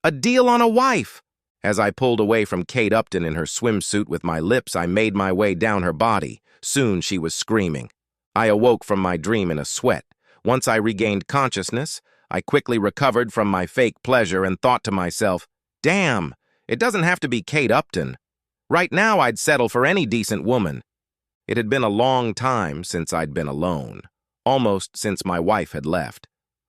A deal on a wife! As I pulled away from Kate Upton in her swimsuit with my lips, I made my way down her body. Soon she was screaming. I awoke from my dream in a sweat. Once I regained consciousness, I quickly recovered from my fake pleasure and thought to myself, damn, it doesn't have to be Kate Upton. Right now I'd settle for any decent woman. It had been a long time since I'd been alone, almost since my wife had left.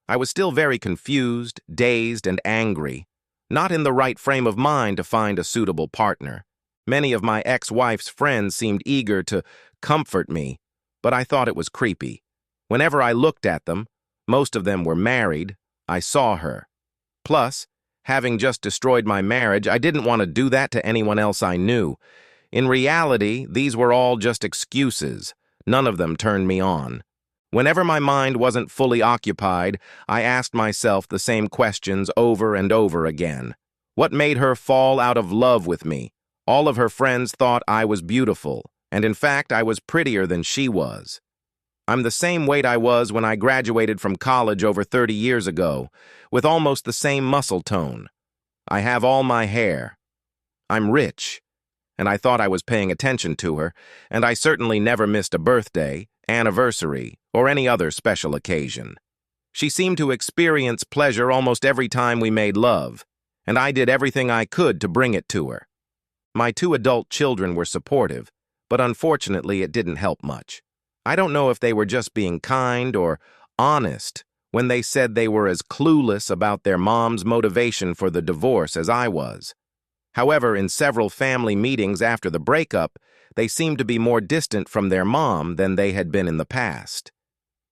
I was still very confused, dazed, and angry, not in the right frame of mind to find a suitable partner. Many of my ex-wife's friends seemed eager to comfort me, but I thought it was creepy. Whenever I looked at them, most of them were married, I saw her. Plus, having just destroyed my marriage, I didn't want to do that to anyone else I knew. In reality, these were all just excuses. None of them turned me on. Whenever my mind wasn't fully occupied, I asked myself the same questions over and over again. What made her fall out of love with me? All of her friends thought I was beautiful, and in fact, I was prettier than she was. I'm the same weight I was when I graduated from college over 30 years ago, with almost the same muscle tone. I have all my hair. I'm rich, and I thought I was paying attention to her, and I certainly never missed a birthday, anniversary, or any other special occasion. She seemed to experience pleasure almost every time we made love, and I did everything I could to bring it to her. My 2 adult children were supportive, but unfortunately it didn't help much. I don't know if they were just being kind or honest when they said they were as clueless about their mom's motivation for the divorce as I was. However, in several family meetings after the breakup, they seemed to be more distant from their mom than they had been in the past.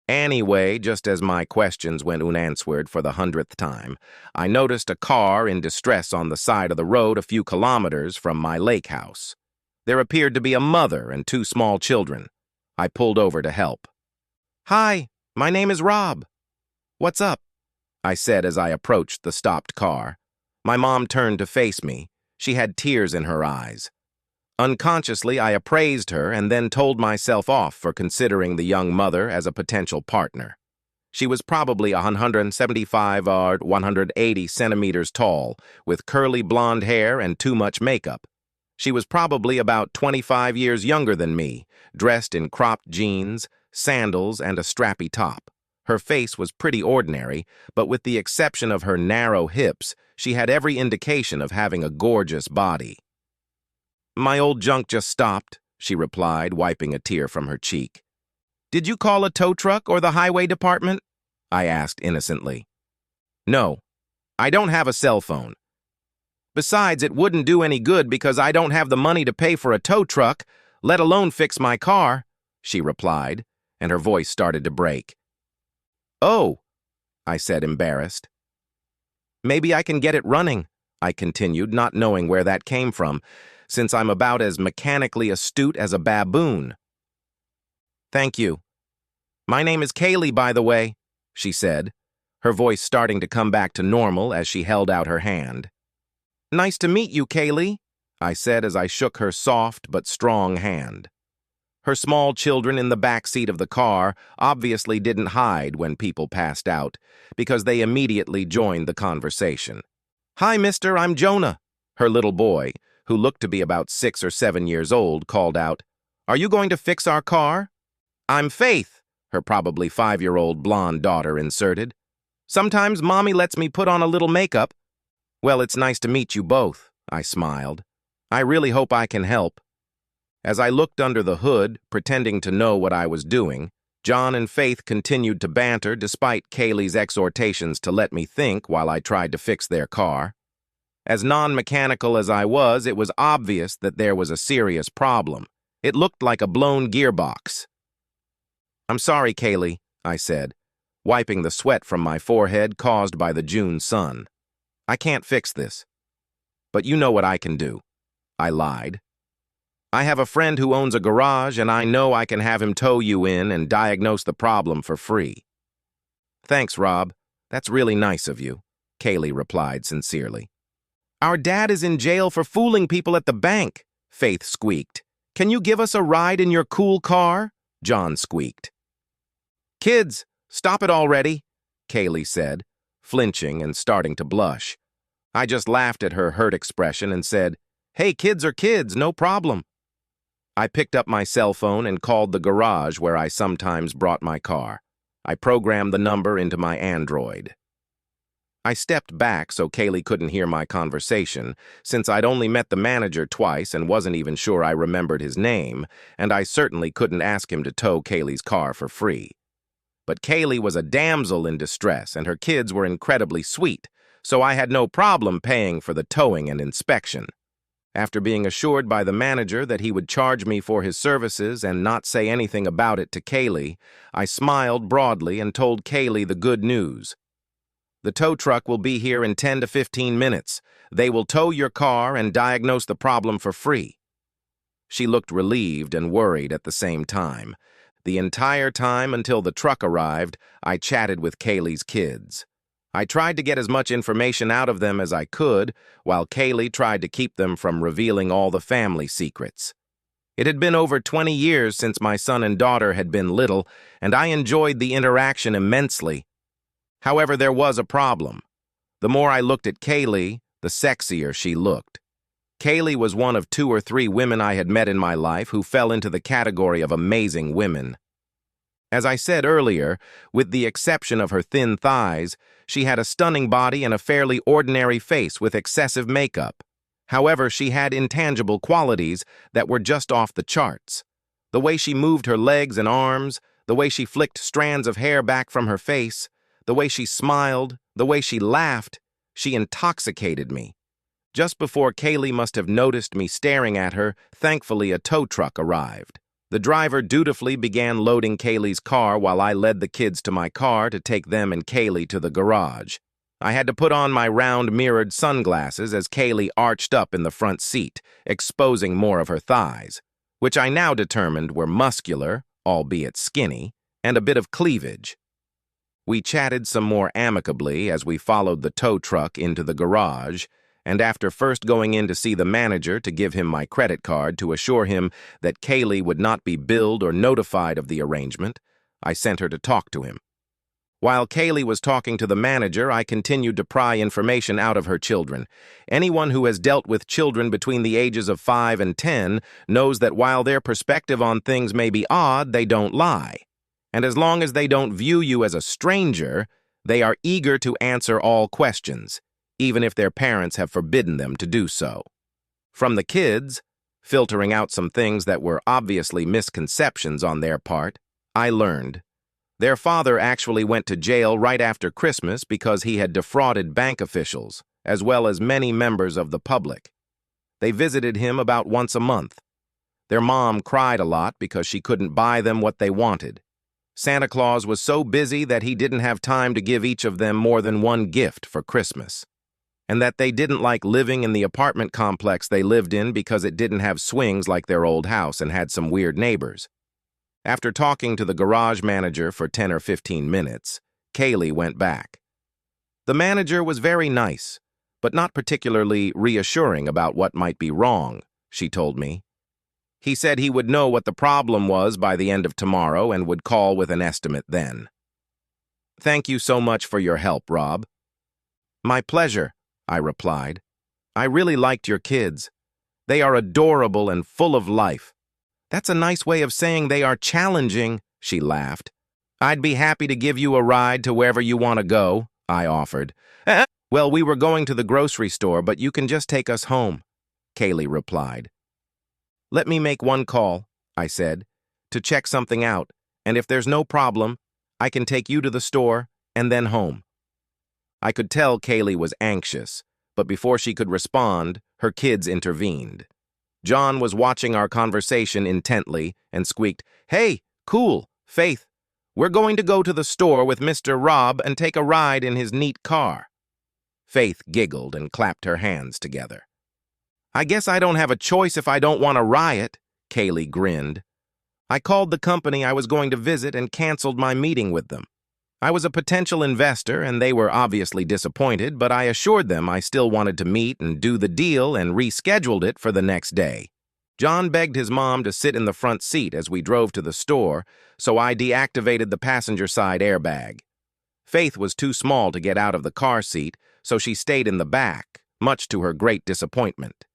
Anyway, just as my questions went unanswered for the 100th time, I noticed a car in distress on the side of the road a few kilometers from my lake house. There appeared to be a mother and 2 small children. I pulled over to help. "Hi, my name is Rob." "What's up?" I said as I approached the stopped car. My mom turned to face me. She had tears in her eyes. Unconsciously, I appraised her and then told myself off for considering the young mother as a potential partner. She was probably 175 or 180 centimeters tall, with curly blonde hair and too much makeup. She was probably about 25 years younger than me, dressed in cropped jeans, sandals, and a strappy top. Her face was pretty ordinary, but with the exception of her narrow hips, she had every indication of having a gorgeous body. "My old junk just stopped," she replied, wiping a tear from her cheek. "Did you call a tow truck or the highway department?" I asked innocently. "No, I don't have a cell phone. Besides, it wouldn't do any good because I don't have the money to pay for a tow truck, let alone fix my car," she replied, and her voice started to break. "Oh," I said, embarrassed. "Maybe I can get it running," I continued, not knowing where that came from, since I'm about as mechanically astute as a baboon. "Thank you. My name is Kaylee, by the way," she said, her voice starting to come back to normal as she held out her hand. "Nice to meet you, Kaylee," I said as I shook her soft but strong hand. Her small children in the back seat of the car obviously didn't hide when people passed out, because they immediately joined the conversation. "Hi, mister, I'm Jonah," her little boy, who looked to be about 6 or 7 years old, called out. "Are you going to fix our car?" "I'm Faith," her probably 5-year-old blonde daughter inserted. "Sometimes Mommy lets me put on a little makeup." "Well, it's nice to meet you both," I smiled. "I really hope I can help." As I looked under the hood, pretending to know what I was doing, John and Faith continued to banter despite Kaylee's exhortations to let me think while I tried to fix their car. As non-mechanical as I was, it was obvious that there was a serious problem. It looked like a blown gearbox. "I'm sorry, Kaylee," I said, wiping the sweat from my forehead caused by the June sun. "I can't fix this. But you know what I can do." I lied. "I have a friend who owns a garage, and I know I can have him tow you in and diagnose the problem for free." "Thanks, Rob. That's really nice of you," Kaylee replied sincerely. "Our dad is in jail for fooling people at the bank," Faith squeaked. "Can you give us a ride in your cool car?" John squeaked. "Kids, stop it already," Kaylee said, flinching and starting to blush. I just laughed at her hurt expression and said, "Hey, kids are kids, no problem." I picked up my cell phone and called the garage where I sometimes brought my car. I programmed the number into my Android. I stepped back so Kaylee couldn't hear my conversation, since I'd only met the manager twice and wasn't even sure I remembered his name, and I certainly couldn't ask him to tow Kaylee's car for free. But Kaylee was a damsel in distress, and her kids were incredibly sweet, so I had no problem paying for the towing and inspection. After being assured by the manager that he would charge me for his services and not say anything about it to Kaylee, I smiled broadly and told Kaylee the good news. "The tow truck will be here in 10 to 15 minutes. They will tow your car and diagnose the problem for free." She looked relieved and worried at the same time. The entire time until the truck arrived, I chatted with Kaylee's kids. I tried to get as much information out of them as I could, while Kaylee tried to keep them from revealing all the family secrets. It had been over 20 years since my son and daughter had been little, and I enjoyed the interaction immensely. However, there was a problem. The more I looked at Kaylee, the sexier she looked. Kaylee was one of 2 or 3 women I had met in my life who fell into the category of amazing women. As I said earlier, with the exception of her thin thighs, she had a stunning body and a fairly ordinary face with excessive makeup. However, she had intangible qualities that were just off the charts. The way she moved her legs and arms, the way she flicked strands of hair back from her face, the way she smiled, the way she laughed, she intoxicated me. Just before Kaylee must have noticed me staring at her, thankfully a tow truck arrived. The driver dutifully began loading Kaylee's car while I led the kids to my car to take them and Kaylee to the garage. I had to put on my round mirrored sunglasses as Kaylee arched up in the front seat, exposing more of her thighs, which I now determined were muscular, albeit skinny, and a bit of cleavage. We chatted some more amicably as we followed the tow truck into the garage, and after first going in to see the manager to give him my credit card to assure him that Kaylee would not be billed or notified of the arrangement, I sent her to talk to him. While Kaylee was talking to the manager, I continued to pry information out of her children. Anyone who has dealt with children between the ages of 5 and 10 knows that while their perspective on things may be odd, they don't lie. And as long as they don't view you as a stranger, they are eager to answer all questions, even if their parents have forbidden them to do so. From the kids, filtering out some things that were obviously misconceptions on their part, I learned their father actually went to jail right after Christmas because he had defrauded bank officials, as well as many members of the public. They visited him about once a month. Their mom cried a lot because she couldn't buy them what they wanted. Santa Claus was so busy that he didn't have time to give each of them more than one gift for Christmas, and that they didn't like living in the apartment complex they lived in because it didn't have swings like their old house and had some weird neighbors. After talking to the garage manager for 10 or 15 minutes, Kaylee went back. The manager was very nice, but not particularly reassuring about what might be wrong, she told me. He said he would know what the problem was by the end of tomorrow and would call with an estimate then. "Thank you so much for your help, Rob." "My pleasure," I replied. "I really liked your kids. They are adorable and full of life." "That's a nice way of saying they are challenging," she laughed. "I'd be happy to give you a ride to wherever you want to go," I offered. "Well, we were going to the grocery store, but you can just take us home," Kaylee replied. "Let me make one call," I said, "to check something out, and if there's no problem, I can take you to the store and then home." I could tell Kaylee was anxious, but before she could respond, her kids intervened. John was watching our conversation intently and squeaked, "Hey, cool, Faith. We're going to go to the store with Mr. Rob and take a ride in his neat car." Faith giggled and clapped her hands together. "I guess I don't have a choice if I don't want to riot," Kaylee grinned. "I called the company I was going to visit and canceled my meeting with them. I was a potential investor, and they were obviously disappointed, but I assured them I still wanted to meet and do the deal and rescheduled it for the next day. John begged his mom to sit in the front seat as we drove to the store, so I deactivated the passenger side airbag. Faith was too small to get out of the car seat, so she stayed in the back, much to her great disappointment.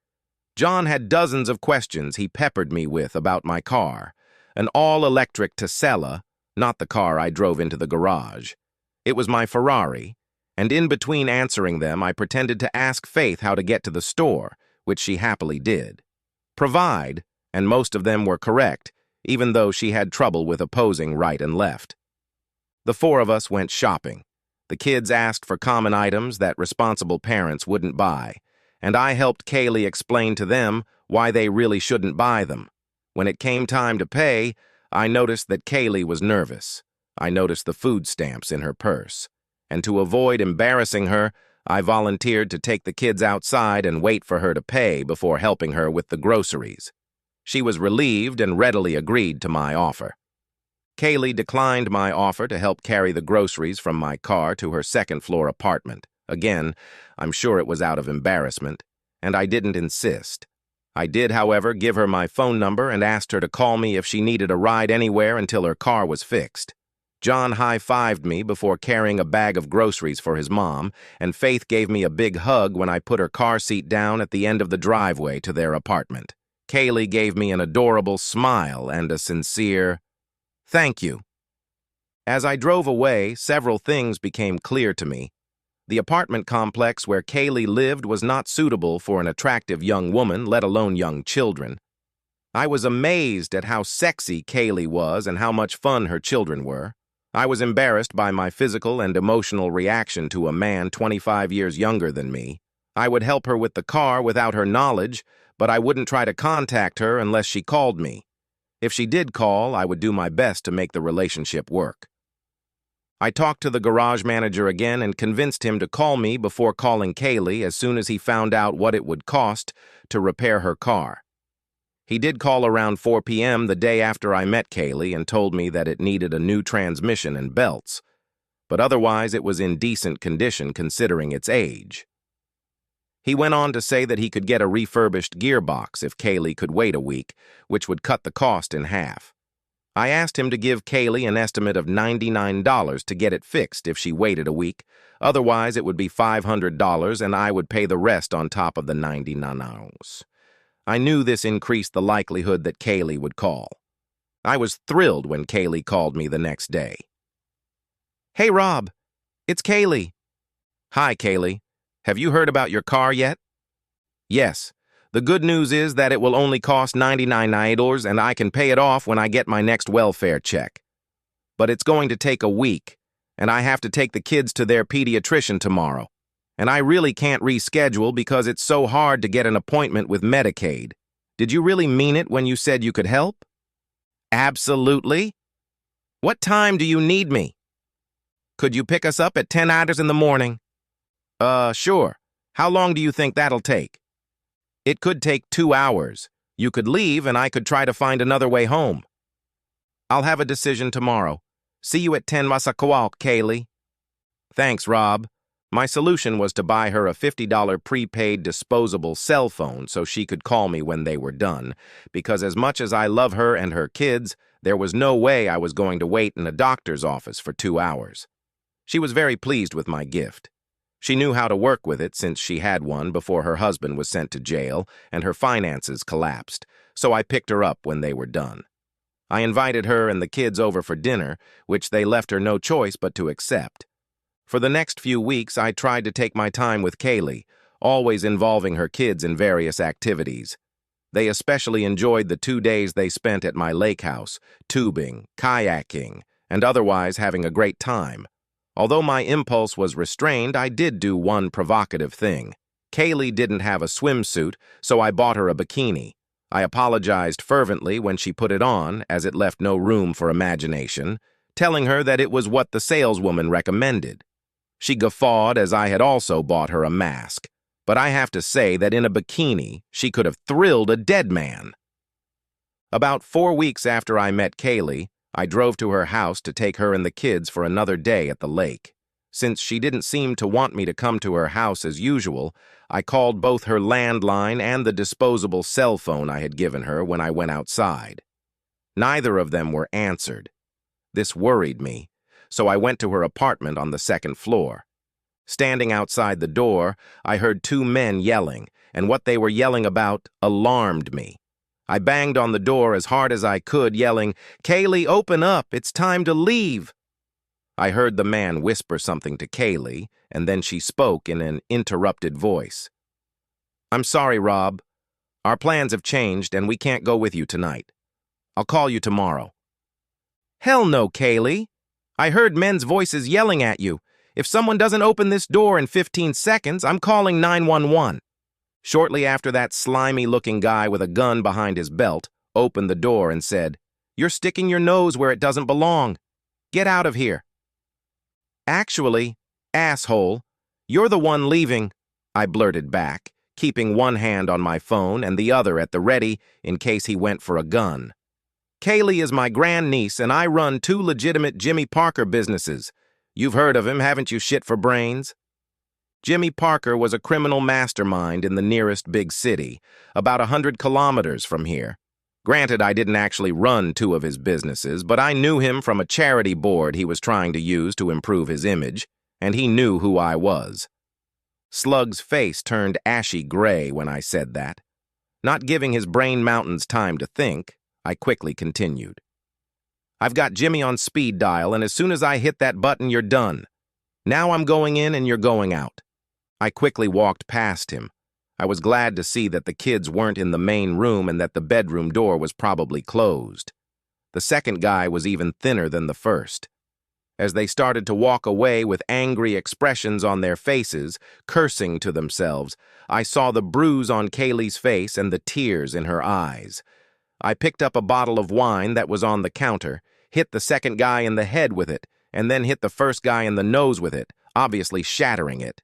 John had dozens of questions he peppered me with about my car, an all-electric Tesla, not the car I drove into the garage. It was my Ferrari, and in between answering them, I pretended to ask Faith how to get to the store, which she happily did. Provide, and most of them were correct, even though she had trouble with opposing right and left. The four of us went shopping. The kids asked for common items that responsible parents wouldn't buy, and I helped Kaylee explain to them why they really shouldn't buy them. When it came time to pay, I noticed that Kaylee was nervous. I noticed the food stamps in her purse. And to avoid embarrassing her, I volunteered to take the kids outside and wait for her to pay before helping her with the groceries. She was relieved and readily agreed to my offer. Kaylee declined my offer to help carry the groceries from my car to her second-floor apartment. Again, I'm sure it was out of embarrassment, and I didn't insist. I did, however, give her my phone number and asked her to call me if she needed a ride anywhere until her car was fixed. John high-fived me before carrying a bag of groceries for his mom, and Faith gave me a big hug when I put her car seat down at the end of the driveway to their apartment. Kaylee gave me an adorable smile and a sincere, "Thank you." As I drove away, several things became clear to me. The apartment complex where Kaylee lived was not suitable for an attractive young woman, let alone young children. I was amazed at how sexy Kaylee was and how much fun her children were. I was embarrassed by my physical and emotional reaction to a man 25 years younger than me. I would help her with the car without her knowledge, but I wouldn't try to contact her unless she called me. If she did call, I would do my best to make the relationship work. I talked to the garage manager again and convinced him to call me before calling Kaylee as soon as he found out what it would cost to repair her car. He did call around 4 p.m. the day after I met Kaylee and told me that it needed a new transmission and belts, but otherwise it was in decent condition considering its age. He went on to say that he could get a refurbished gearbox if Kaylee could wait a week, which would cut the cost in half. I asked him to give Kaylee an estimate of $99 to get it fixed if she waited a week. Otherwise, it would be $500 and I would pay the rest on top of the $99. I knew this increased the likelihood that Kaylee would call. I was thrilled when Kaylee called me the next day. "Hey, Rob, it's Kaylee." "Hi, Kaylee. Have you heard about your car yet?" "Yes. The good news is that it will only cost $99 and I can pay it off when I get my next welfare check. But it's going to take a week, and I have to take the kids to their pediatrician tomorrow. And I really can't reschedule because it's so hard to get an appointment with Medicaid. Did you really mean it when you said you could help?" "Absolutely. What time do you need me?" "Could you pick us up at 10 hours in the morning?" Sure. How long do you think that'll take?" "It could take 2 hours. You could leave and I could try to find another way home." "I'll have a decision tomorrow. See you at 10 Massaquoi, Kaylee." "Thanks, Rob." My solution was to buy her a $50 prepaid disposable cell phone so she could call me when they were done, because as much as I love her and her kids, there was no way I was going to wait in a doctor's office for 2 hours. She was very pleased with my gift. She knew how to work with it since she had one before her husband was sent to jail and her finances collapsed, so I picked her up when they were done. I invited her and the kids over for dinner, which they left her no choice but to accept. For the next few weeks, I tried to take my time with Kaylee, always involving her kids in various activities. They especially enjoyed the 2 days they spent at my lake house, tubing, kayaking, and otherwise having a great time. Although my impulse was restrained, I did do one provocative thing. Kaylee didn't have a swimsuit, so I bought her a bikini. I apologized fervently when she put it on, as it left no room for imagination, telling her that it was what the saleswoman recommended. She guffawed as I had also bought her a mask, but I have to say that in a bikini, she could have thrilled a dead man. About 4 weeks after I met Kaylee, I drove to her house to take her and the kids for another day at the lake. Since she didn't seem to want me to come to her house as usual, I called both her landline and the disposable cell phone I had given her when I went outside. Neither of them were answered. This worried me, so I went to her apartment on the second floor. Standing outside the door, I heard two men yelling, and what they were yelling about alarmed me. I banged on the door as hard as I could, yelling, "Kaylee, open up! It's time to leave!" I heard the man whisper something to Kaylee, and then she spoke in an interrupted voice. "I'm sorry, Rob. Our plans have changed, and we can't go with you tonight. I'll call you tomorrow." "Hell no, Kaylee. I heard men's voices yelling at you. If someone doesn't open this door in 15 seconds, I'm calling 911. Shortly after, that slimy-looking guy with a gun behind his belt opened the door and said, "You're sticking your nose where it doesn't belong. Get out of here." "Actually, asshole, you're the one leaving," I blurted back, keeping one hand on my phone and the other at the ready in case he went for a gun. "Kaylee is my grandniece, and I run 2 legitimate Jimmy Parker businesses. You've heard of him, haven't you, shit for brains?" Jimmy Parker was a criminal mastermind in the nearest big city, about 100 kilometers from here. Granted, I didn't actually run 2 of his businesses, but I knew him from a charity board he was trying to use to improve his image, and he knew who I was. Slug's face turned ashy gray when I said that. Not giving his brain mountains time to think, I quickly continued. "I've got Jimmy on speed dial, and as soon as I hit that button, you're done. Now I'm going in and you're going out." I quickly walked past him. I was glad to see that the kids weren't in the main room and that the bedroom door was probably closed. The second guy was even thinner than the first. As they started to walk away with angry expressions on their faces, cursing to themselves, I saw the bruise on Kaylee's face and the tears in her eyes. I picked up a bottle of wine that was on the counter, hit the second guy in the head with it, and then hit the first guy in the nose with it, obviously shattering it.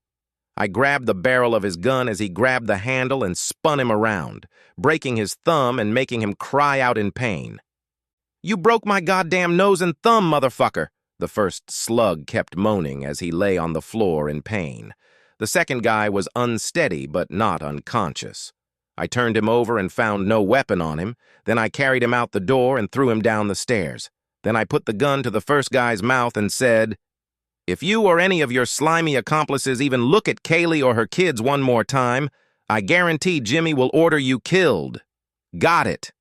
I grabbed the barrel of his gun as he grabbed the handle and spun him around, breaking his thumb and making him cry out in pain. "You broke my goddamn nose and thumb, motherfucker!" The first slug kept moaning as he lay on the floor in pain. The second guy was unsteady but not unconscious. I turned him over and found no weapon on him. Then I carried him out the door and threw him down the stairs. Then I put the gun to the first guy's mouth and said, "If you or any of your slimy accomplices even look at Kaylee or her kids one more time, I guarantee Jimmy will order you killed. Got it?"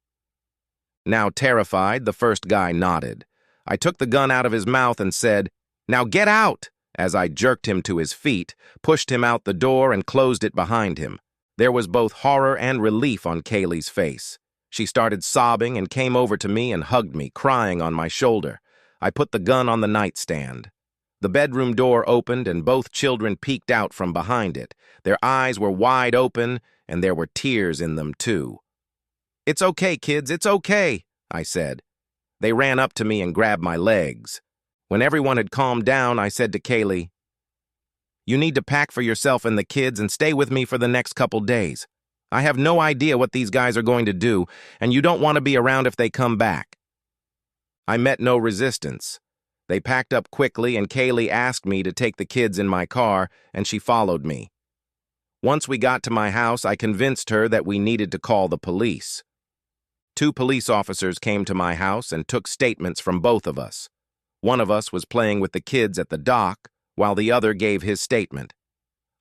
Now terrified, the first guy nodded. I took the gun out of his mouth and said, "Now get out," as I jerked him to his feet, pushed him out the door, and closed it behind him. There was both horror and relief on Kaylee's face. She started sobbing and came over to me and hugged me, crying on my shoulder. I put the gun on the nightstand. The bedroom door opened and both children peeked out from behind it. Their eyes were wide open and there were tears in them too. "It's okay, kids, it's okay," I said. They ran up to me and grabbed my legs. When everyone had calmed down, I said to Kaylee, "You need to pack for yourself and the kids and stay with me for the next couple days. I have no idea what these guys are going to do, and you don't want to be around if they come back." I met no resistance. They packed up quickly, and Kaylee asked me to take the kids in my car, and she followed me. Once we got to my house, I convinced her that we needed to call the police. 2 police officers came to my house and took statements from both of us. One of us was playing with the kids at the dock, while the other gave his statement.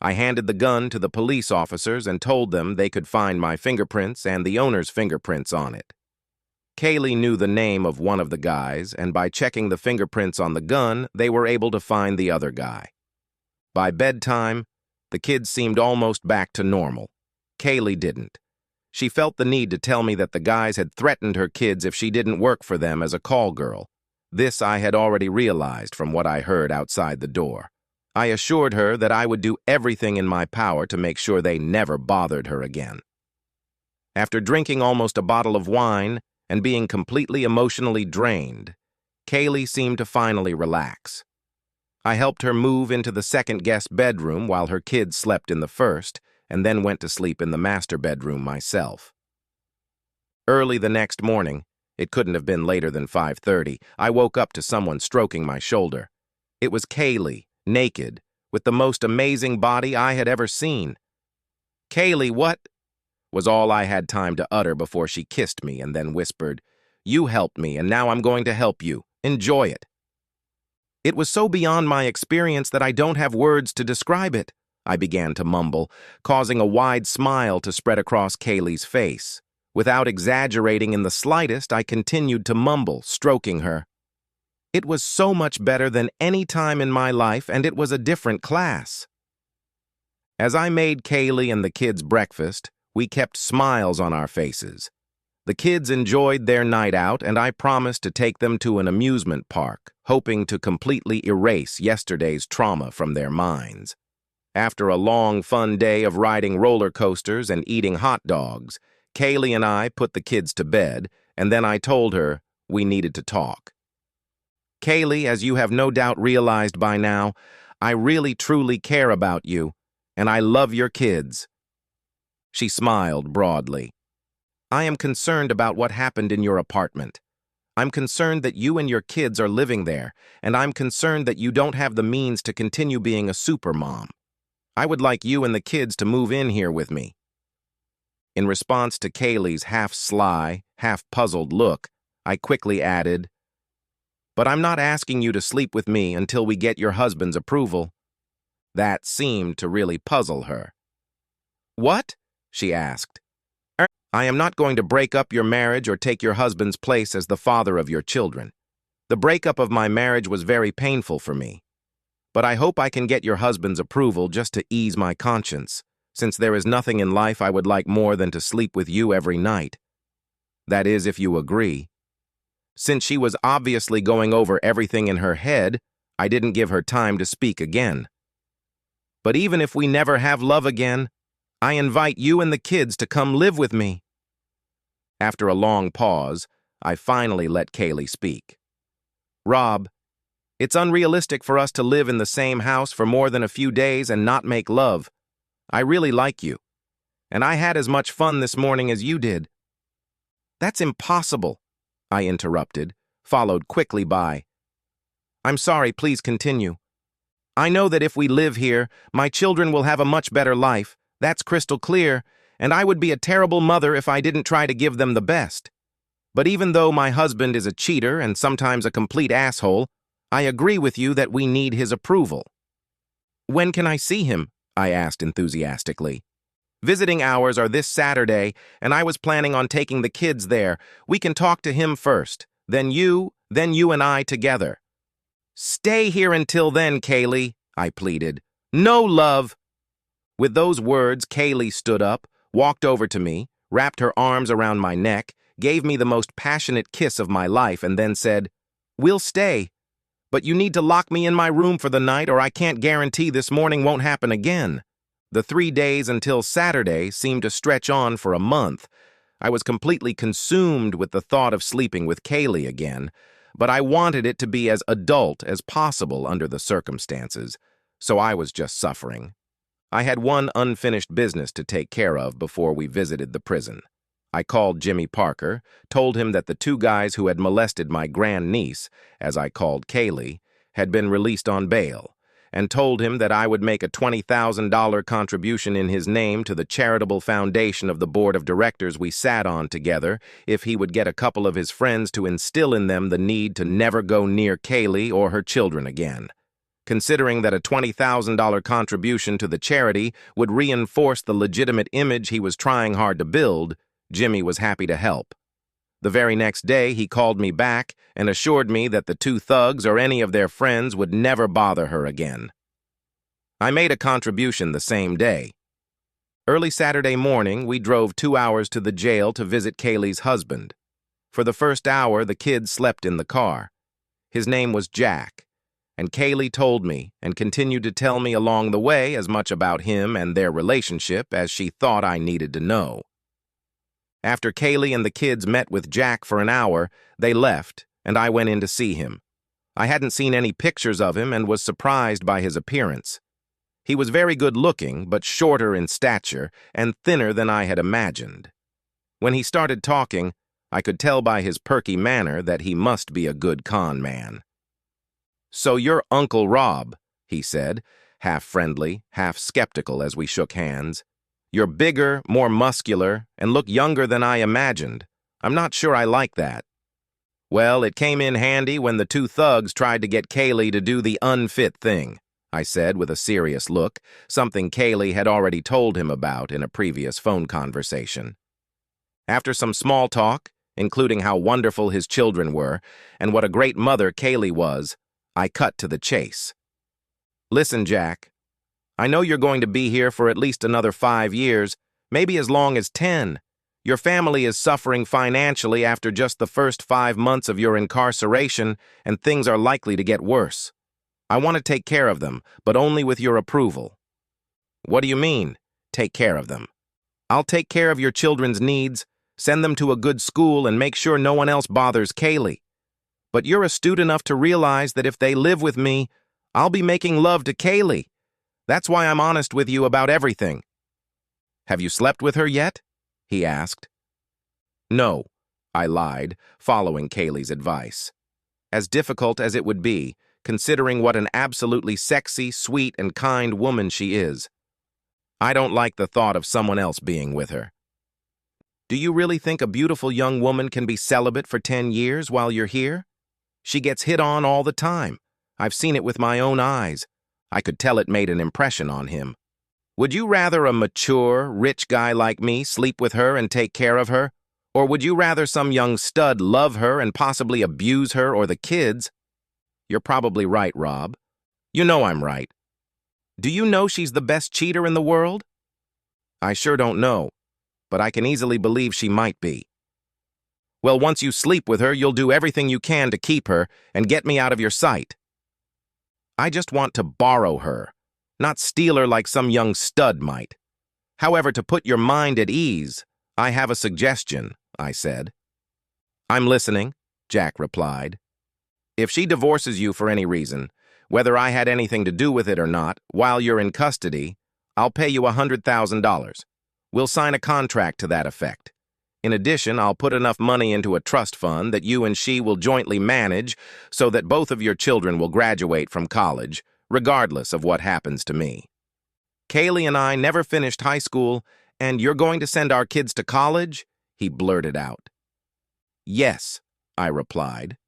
I handed the gun to the police officers and told them they could find my fingerprints and the owner's fingerprints on it. Kaylee knew the name of one of the guys, and by checking the fingerprints on the gun, they were able to find the other guy. By bedtime, the kids seemed almost back to normal. Kaylee didn't. She felt the need to tell me that the guys had threatened her kids if she didn't work for them as a call girl. This I had already realized from what I heard outside the door. I assured her that I would do everything in my power to make sure they never bothered her again. After drinking almost a bottle of wine and being completely emotionally drained, Kaylee seemed to finally relax. I helped her move into the second guest bedroom while her kids slept in the first, and then went to sleep in the master bedroom myself. Early the next morning, it couldn't have been later than 5:30, I woke up to someone stroking my shoulder. It was Kaylee, naked, with the most amazing body I had ever seen. "Kaylee, what?" was all I had time to utter before she kissed me and then whispered, "You helped me, and now I'm going to help you. Enjoy it." It was so beyond my experience that I don't have words to describe it, I began to mumble, causing a wide smile to spread across Kaylee's face. Without exaggerating in the slightest, I continued to mumble, stroking her. It was so much better than any time in my life, and it was a different class. As I made Kaylee and the kids breakfast, we kept smiles on our faces. The kids enjoyed their night out, and I promised to take them to an amusement park, hoping to completely erase yesterday's trauma from their minds. After a long, fun day of riding roller coasters and eating hot dogs, Kaylee and I put the kids to bed, and then I told her we needed to talk. Kaylee, as you have no doubt realized by now, I really truly care about you, and I love your kids. She smiled broadly. I am concerned about what happened in your apartment. I'm concerned that you and your kids are living there, and I'm concerned that you don't have the means to continue being a supermom. I would like you and the kids to move in here with me. In response to Kaylee's half-sly, half-puzzled look, I quickly added, but I'm not asking you to sleep with me until we get your husband's approval. That seemed to really puzzle her. What? She asked. I am not going to break up your marriage or take your husband's place as the father of your children. The breakup of my marriage was very painful for me. But I hope I can get your husband's approval just to ease my conscience, since there is nothing in life I would like more than to sleep with you every night. That is, if you agree. Since she was obviously going over everything in her head, I didn't give her time to speak again. But even if we never have love again, I invite you and the kids to come live with me. After a long pause, I finally let Kaylee speak. Rob, it's unrealistic for us to live in the same house for more than a few days and not make love. I really like you, and I had as much fun this morning as you did. That's impossible, I interrupted, followed quickly by, I'm sorry, please continue. I know that if we live here, my children will have a much better life, that's crystal clear, and I would be a terrible mother if I didn't try to give them the best. But even though my husband is a cheater and sometimes a complete asshole, I agree with you that we need his approval. When can I see him? I asked enthusiastically. Visiting hours are this Saturday, and I was planning on taking the kids there. We can talk to him first, then you and I together. Stay here until then, Kaylee, I pleaded. No love. With those words, Kaylee stood up, walked over to me, wrapped her arms around my neck, gave me the most passionate kiss of my life, and then said, We'll stay, but you need to lock me in my room for the night or I can't guarantee this morning won't happen again. The 3 days until Saturday seemed to stretch on for a month. I was completely consumed with the thought of sleeping with Kaylee again, but I wanted it to be as adult as possible under the circumstances, so I was just suffering. I had one unfinished business to take care of before we visited the prison. I called Jimmy Parker, told him that the 2 guys who had molested my grandniece, as I called Kaylee, had been released on bail, and told him that I would make a $20,000 contribution in his name to the charitable foundation of the board of directors we sat on together if he would get a couple of his friends to instill in them the need to never go near Kaylee or her children again. Considering that a $20,000 contribution to the charity would reinforce the legitimate image he was trying hard to build, Jimmy was happy to help. The very next day, he called me back and assured me that the 2 thugs or any of their friends would never bother her again. I made a contribution the same day. Early Saturday morning, we drove 2 hours to the jail to visit Kaylee's husband. For the first hour, the kids slept in the car. His name was Jack, and Kaylee told me and continued to tell me along the way as much about him and their relationship as she thought I needed to know. After Kaylee and the kids met with Jack for an hour, they left, and I went in to see him. I hadn't seen any pictures of him and was surprised by his appearance. He was very good-looking, but shorter in stature and thinner than I had imagined. When he started talking, I could tell by his perky manner that he must be a good con man. "So you're Uncle Rob," he said, half friendly, half skeptical as we shook hands. "You're bigger, more muscular, and look younger than I imagined. I'm not sure I like that." Well, it came in handy when the two thugs tried to get Kaylee to do the unfit thing, I said with a serious look, something Kaylee had already told him about in a previous phone conversation. After some small talk, including how wonderful his children were and what a great mother Kaylee was, I cut to the chase. Listen, Jack, I know you're going to be here for at least another 5 years, maybe as long as 10. Your family is suffering financially after just the first 5 months of your incarceration, and things are likely to get worse. I want to take care of them, but only with your approval. What do you mean, take care of them? I'll take care of your children's needs, send them to a good school, and make sure no one else bothers Kaylee. But you're astute enough to realize that if they live with me, I'll be making love to Kaylee. That's why I'm honest with you about everything. Have you slept with her yet? He asked. No, I lied, following Kaylee's advice. As difficult as it would be, considering what an absolutely sexy, sweet, and kind woman she is. I don't like the thought of someone else being with her. Do you really think a beautiful young woman can be celibate for 10 years while you're here? She gets hit on all the time. I've seen it with my own eyes. I could tell it made an impression on him. Would you rather a mature, rich guy like me sleep with her and take care of her? Or would you rather some young stud love her and possibly abuse her or the kids? You're probably right, Rob. You know I'm right. Do you know she's the best cheater in the world? I sure don't know, but I can easily believe she might be. Well, once you sleep with her, you'll do everything you can to keep her and get me out of your sight. I just want to borrow her, not steal her like some young stud might. However, to put your mind at ease, I have a suggestion, I said. I'm listening, Jack replied. If she divorces you for any reason, whether I had anything to do with it or not, while you're in custody, I'll pay you $100,000. We'll sign a contract to that effect. In addition, I'll put enough money into a trust fund that you and she will jointly manage so that both of your children will graduate from college, regardless of what happens to me. Kaylee and I never finished high school, and you're going to send our kids to college? He blurted out. Yes, I replied.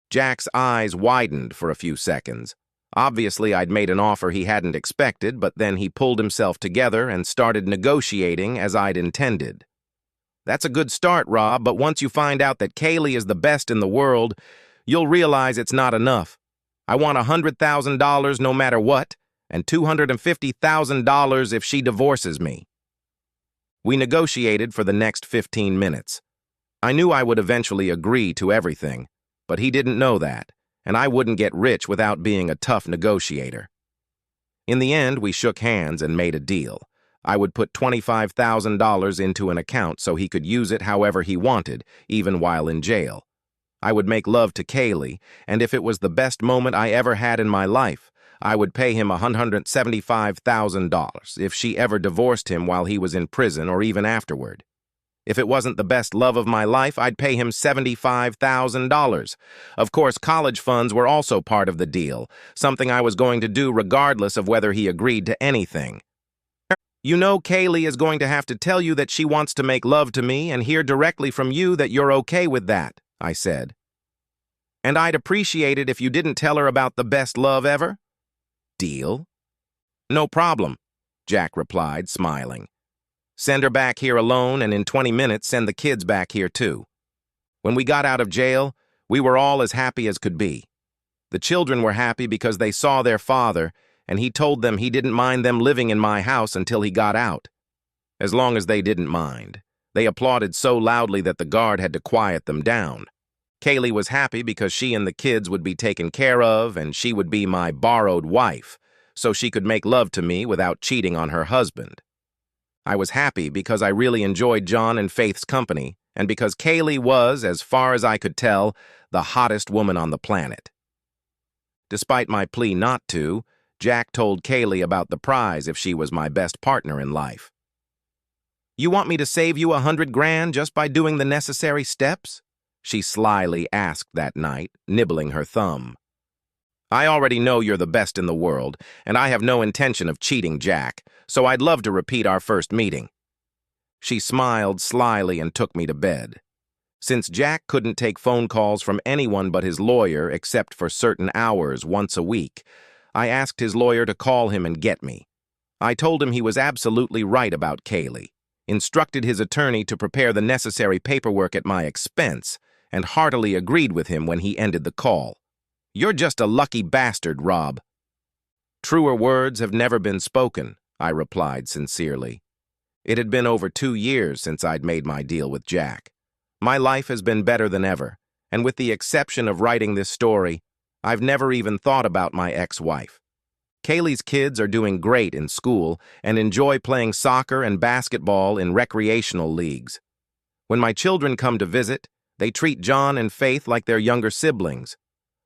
Jack's eyes widened for a few seconds. Obviously, I'd made an offer he hadn't expected, but then he pulled himself together and started negotiating as I'd intended. That's a good start, Rob, but once you find out that Kaylee is the best in the world, you'll realize it's not enough. I want $100,000 no matter what, and $250,000 if she divorces me. We negotiated for the next 15 minutes. I knew I would eventually agree to everything, but he didn't know that, and I wouldn't get rich without being a tough negotiator. In the end, we shook hands and made a deal. I would put $25,000 into an account so he could use it however he wanted, even while in jail. I would make love to Kaylee, and if it was the best moment I ever had in my life, I would pay him $175,000 if she ever divorced him while he was in prison or even afterward. If it wasn't the best love of my life, I'd pay him $75,000. Of course, college funds were also part of the deal, something I was going to do regardless of whether he agreed to anything. You know Kaylee is going to have to tell you that she wants to make love to me and hear directly from you that you're okay with that, I said. And I'd appreciate it if you didn't tell her about the best love ever. Deal? No problem, Jack replied, smiling. Send her back here alone, and in 20 minutes send the kids back here too. When we got out of jail, we were all as happy as could be. The children were happy because they saw their father, and he told them he didn't mind them living in my house until he got out. As long as they didn't mind. They applauded so loudly that the guard had to quiet them down. Kaylee was happy because she and the kids would be taken care of, and she would be my borrowed wife, so she could make love to me without cheating on her husband. I was happy because I really enjoyed John and Faith's company, and because Kaylee was, as far as I could tell, the hottest woman on the planet. Despite my plea not to, Jack told Kaylee about the prize if she was my best partner in life. You want me to save you $100,000 just by doing the necessary steps? She slyly asked that night, nibbling her thumb. I already know you're the best in the world, and I have no intention of cheating Jack, so I'd love to repeat our first meeting. She smiled slyly and took me to bed. Since Jack couldn't take phone calls from anyone but his lawyer except for certain hours once a week, I asked his lawyer to call him and get me. I told him he was absolutely right about Kaylee, instructed his attorney to prepare the necessary paperwork at my expense, and heartily agreed with him when he ended the call. "You're just a lucky bastard, Rob." "Truer words have never been spoken," I replied sincerely. It had been over 2 years since I'd made my deal with Jack. My life has been better than ever, and with the exception of writing this story, I've never even thought about my ex-wife. Kaylee's kids are doing great in school and enjoy playing soccer and basketball in recreational leagues. When my children come to visit, they treat John and Faith like their younger siblings.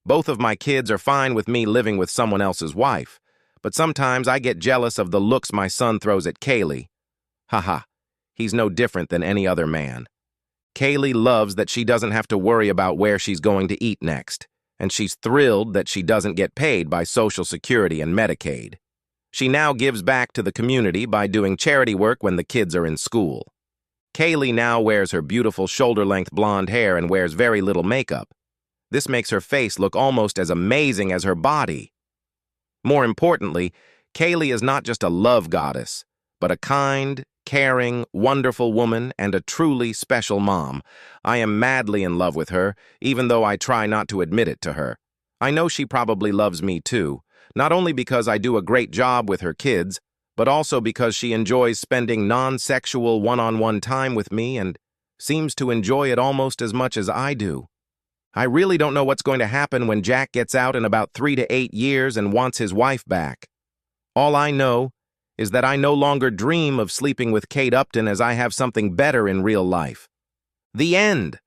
Both of my kids are fine with me living with someone else's wife, but sometimes I get jealous of the looks my son throws at Kaylee. Haha, he's no different than any other man. Kaylee loves that she doesn't have to worry about where she's going to eat next, and she's thrilled that she doesn't get paid by Social Security and Medicaid. She now gives back to the community by doing charity work when the kids are in school. Kaylee now wears her beautiful shoulder-length blonde hair and wears very little makeup. This makes her face look almost as amazing as her body. More importantly, Kaylee is not just a love goddess, but a kind, caring, wonderful woman and a truly special mom. I am madly in love with her, even though I try not to admit it to her. I know she probably loves me too, not only because I do a great job with her kids, but also because she enjoys spending non-sexual one-on-one time with me and seems to enjoy it almost as much as I do. I really don't know what's going to happen when Jack gets out in about 3 to 8 years and wants his wife back. All I know is that I no longer dream of sleeping with Kate Upton as I have something better in real life. The end.